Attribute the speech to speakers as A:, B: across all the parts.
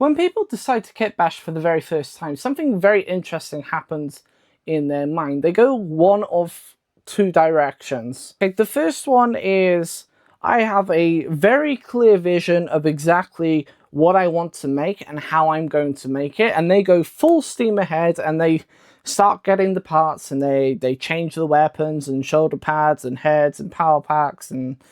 A: When people decide to kitbash for the very first time, something very interesting happens in their mind. They go one of two directions. Okay, the first one is I have a very clear vision of exactly what I want to make and how I'm going to make it, and they go full steam ahead and they start getting the parts and they change the weapons and shoulder pads and heads and power packs, and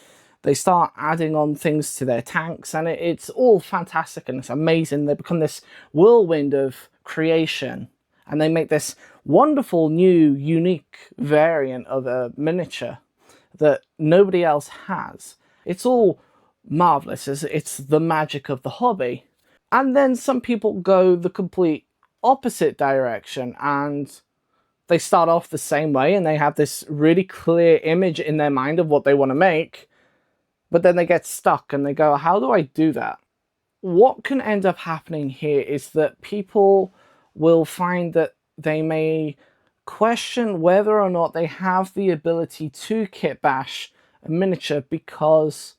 A: they start adding on things to their tanks, and it's all fantastic and it's amazing. They become this whirlwind of creation, and they make this wonderful new unique variant of a miniature that nobody else has. It's all marvelous. It's the magic of the hobby. And then some people go the complete opposite direction, and they start off the same way and they have this really clear image in their mind of what they want to make, but then they get stuck and they go, how do I do that? What can end up happening here is that people will find that they may question whether or not they have the ability to kitbash a miniature because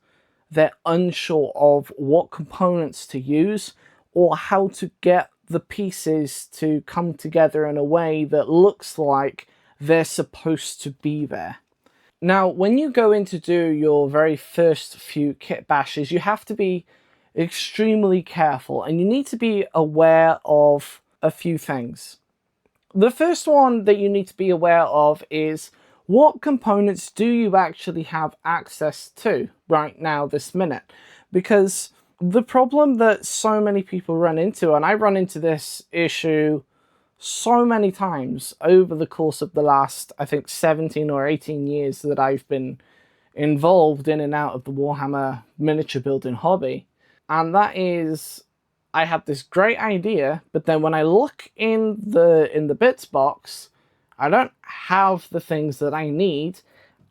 A: they're unsure of what components to use or how to get the pieces to come together in a way that looks like they're supposed to be there. Now, when you go in to do your very first few kit bashes, you have to be extremely careful and you need to be aware of a few things. The first one that you need to be aware of is what components do you actually have access to right now, this minute? Because the problem that so many people run into, and I run into this issue so many times over the course of the last, I think, 17 or 18 years that I've been involved in and out of the Warhammer miniature building hobby. And that is, I have this great idea, but then when I look in the bits box, I don't have the things that I need,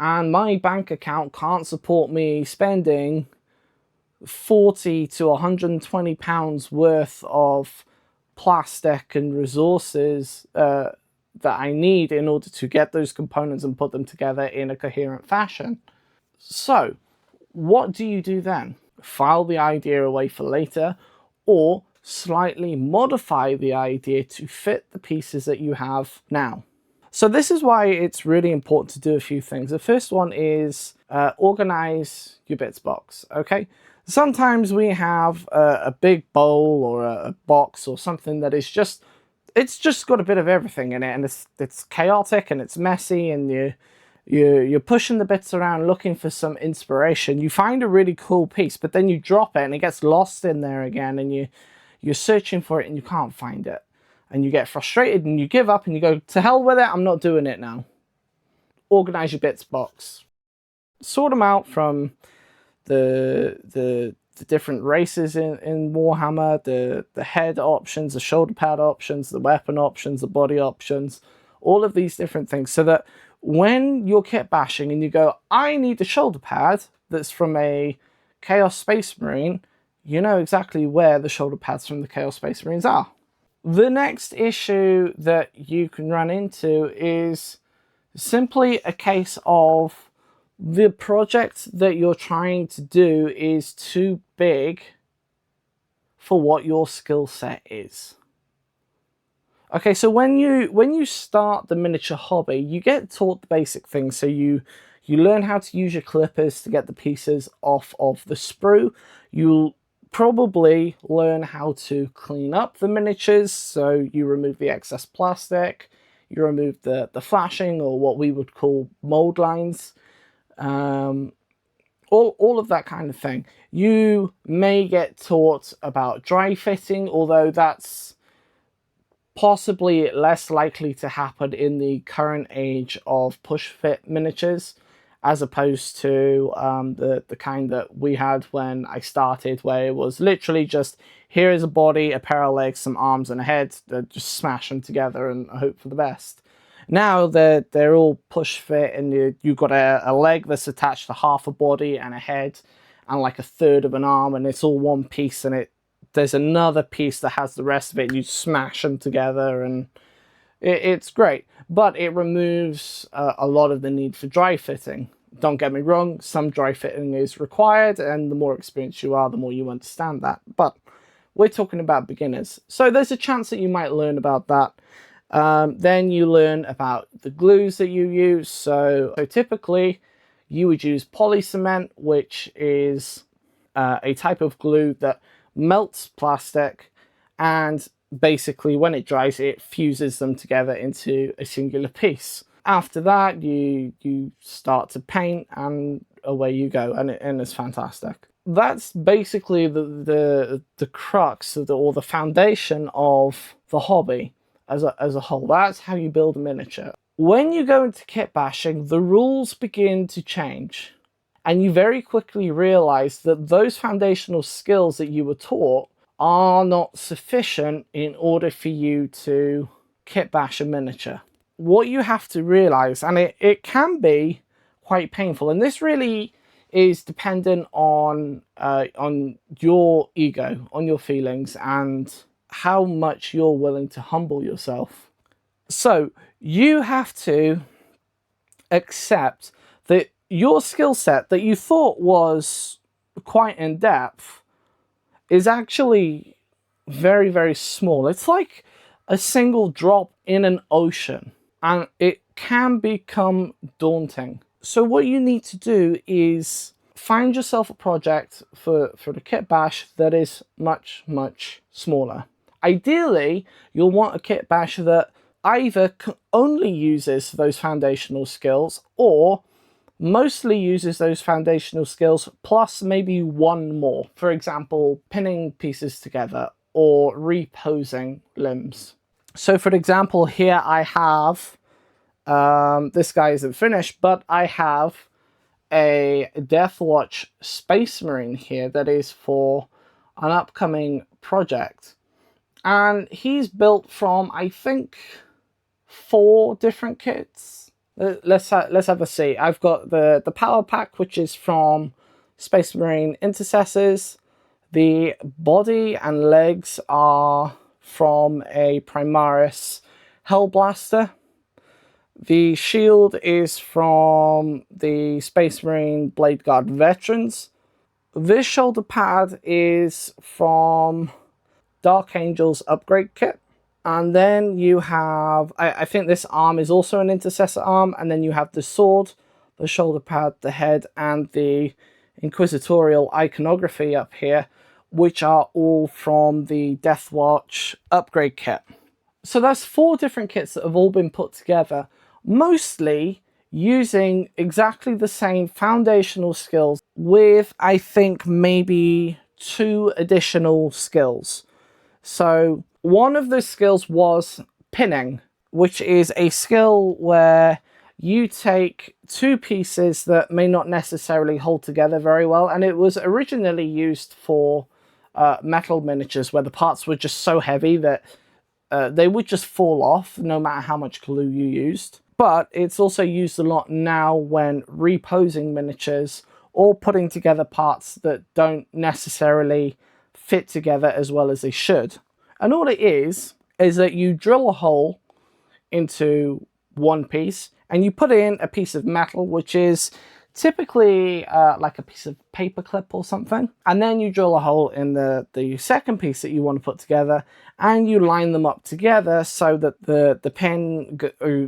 A: and my bank account can't support me spending 40 to 120 pounds worth of plastic and resources that I need in order to get those components and put them together in a coherent fashion. So what do you do then? File the idea away for later, or slightly modify the idea to fit the pieces that you have now. So this is why it's really important to do a few things. The first one is organize your bits box, okay? Sometimes we have a big bowl or a box or something that is just, it's just got a bit of everything in it, and it's chaotic and it's messy, and you're pushing the bits around looking for some inspiration. You find a really cool piece, but then you drop it and it gets lost in there again, and you're searching for it and you can't find it. And you get frustrated and you give up and you go, to hell with it, I'm not doing it now. Organize your bits box. Sort them out from the different races in Warhammer, the head options, the shoulder pad options, the weapon options, the body options, all of these different things, so that when you're kit bashing and you go, I need the shoulder pad that's from a Chaos Space Marine, you know exactly where the shoulder pads from the Chaos Space Marines are. The next issue that you can run into is simply a case of the project that you're trying to do is too big for what your skill set is. Okay, so when you start the miniature hobby, you get taught the basic things. So you learn how to use your clippers to get the pieces off of the sprue. You'll probably learn how to clean up the miniatures. So you remove the excess plastic, you remove the flashing, or what we would call mold lines. All of that kind of thing. You may get taught about dry fitting, although that's possibly less likely to happen in the current age of push fit miniatures, as opposed to the kind that we had when I started, where it was literally just, here is a body, a pair of legs, some arms and a head, just smash them together and hope for the best. Now they're all push fit, and you've got a leg that's attached to half a body and a head and like a third of an arm, and it's all one piece, and there's another piece that has the rest of it, and you smash them together, and it's great. But it removes a lot of the need for dry fitting. Don't get me wrong, some dry fitting is required, and the more experienced you are, the more you understand that. But we're talking about beginners. So there's a chance that you might learn about that. Then you learn about the glues that you use. So typically you would use polycement, which is a type of glue that melts plastic, and basically when it dries it fuses them together into a singular piece. After that you start to paint and away you go, and it's fantastic. That's basically the crux of or the foundation of the hobby as a whole. That's how you build a miniature. When you go into kit bashing, the rules begin to change, and you very quickly realize that those foundational skills that you were taught are not sufficient in order for you to kit bash a miniature. What you have to realize, and it can be quite painful, and this really is dependent on your ego, on your feelings, and how much you're willing to humble yourself. So you have to accept that your skill set that you thought was quite in depth is actually very, very small. It's like a single drop in an ocean, and it can become daunting. So what you need to do is find yourself a project for the kit bash that is much, much smaller. Ideally, you'll want a kit bash that either only uses those foundational skills or mostly uses those foundational skills plus maybe one more. For example, pinning pieces together or reposing limbs. So for example, here I have, this guy isn't finished, but I have a Deathwatch Space Marine here that is for an upcoming project. And he's built from, I think, 4 different kits. Let's have a see. I've got the power pack, which is from Space Marine Intercessors. The body and legs are from a Primaris Hellblaster. The shield is from the Space Marine Blade Guard Veterans. This shoulder pad is from Dark Angel's upgrade kit. And then you have, I think this arm is also an intercessor arm, and then you have the sword, the shoulder pad, the head, and the inquisitorial iconography up here, which are all from the Deathwatch upgrade kit. So that's 4 different kits that have all been put together, mostly using exactly the same foundational skills with, I think, maybe 2 additional skills. So one of the skills was pinning, which is a skill where you take 2 pieces that may not necessarily hold together very well, and it was originally used for metal miniatures where the parts were just so heavy that they would just fall off no matter how much glue you used. But it's also used a lot now when reposing miniatures or putting together parts that don't necessarily fit together as well as they should. And all it is that you drill a hole into one piece and you put in a piece of metal, which is typically like a piece of paper clip or something. And then you drill a hole in the second piece that you want to put together, and you line them up together so that the pin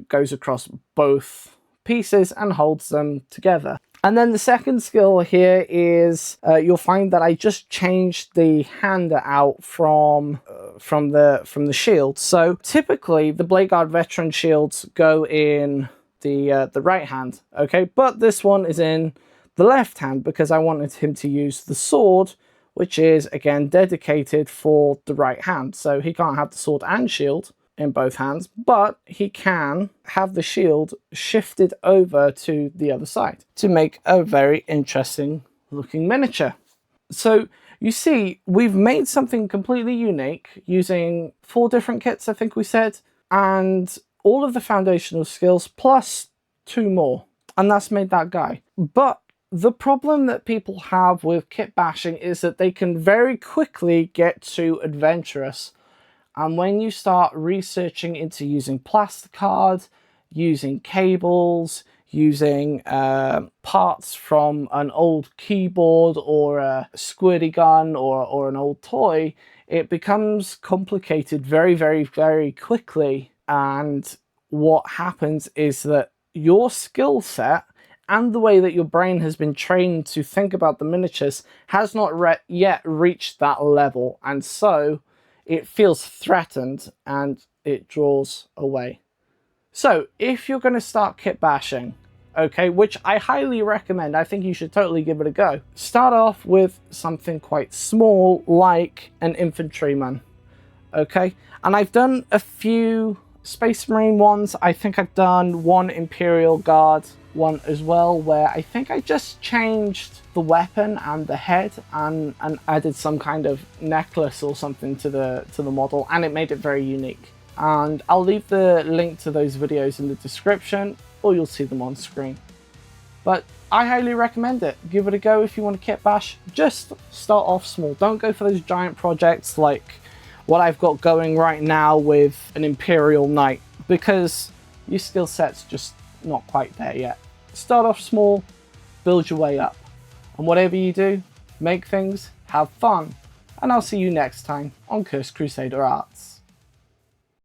A: goes across both pieces and holds them together. And then the second skill here is you'll find that I just changed the hander out from the shield. So typically the Blade Guard veteran shields go in the right hand, okay, but this one is in the left hand because I wanted him to use the sword, which is again dedicated for the right hand. So he can't have the sword and shield in both hands, but he can have the shield shifted over to the other side to make a very interesting looking miniature. So you see, we've made something completely unique using 4 different kits, I think we said, and all of the foundational skills plus 2 more, and that's made that guy. But the problem that people have with kit bashing is that they can very quickly get too adventurous. And when you start researching into using plasticard, using cables, using parts from an old keyboard or a squirty gun or an old toy, it becomes complicated very, very, very quickly. And what happens is that your skill set and the way that your brain has been trained to think about the miniatures has not yet reached that level. And so it feels threatened and it draws away. So if you're going to start kit bashing, okay, which I highly recommend, I think you should totally give it a go. Start off with something quite small like an infantryman, okay? And I've done a few Space Marine ones. I think I've done one Imperial Guard one as well, where I think I just changed the weapon and the head and added some kind of necklace or something to the model, and it made it very unique. And I'll leave the link to those videos in the description, or you'll see them on screen. But I highly recommend it. Give it a go if you want to kit bash. Just start off small. Don't go for those giant projects like what I've got going right now with an Imperial Knight, because your skill set's just not quite there yet. Start off small, build your way up. And whatever you do, make things, have fun. And I'll see you next time on Cursed Crusader Arts.